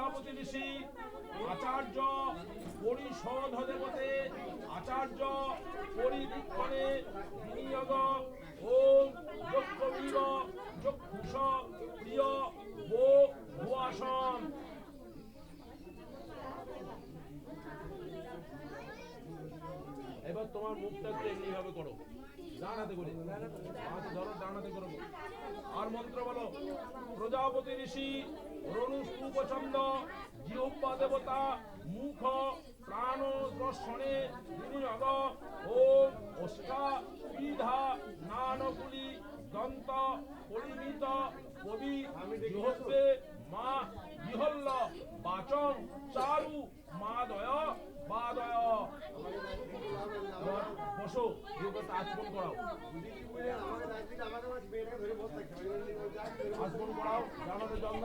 প্রজাপতি ঋষি আচার্য পরিশোধ দেবতে আচার্য পরিদীক্ষণে বিনিয়োগ ওম যক্ষবীর যক্ষুষ প্রিয় ও ভুয়াসন। এবার তোমার মুখটা একটু এমনি ভাবে করো, ডানাতে করে ধরো, ডানাতে করো আর মন্ত্র বলো। প্রজাপতি ঋষি রণুস্তূপচন্দ জিহ্বা দেবতা মুখ প্রাণ দর্শনে বিনিয়োগ ওম অষ্টা বিধা নানকুলি দন্ত পরিমিত কবি জিহ্বে মা বিহল্ল বাচং চারু মাদয় বাদয়। বসো, আচমন করাও, আচমন করাও, জানাতে জল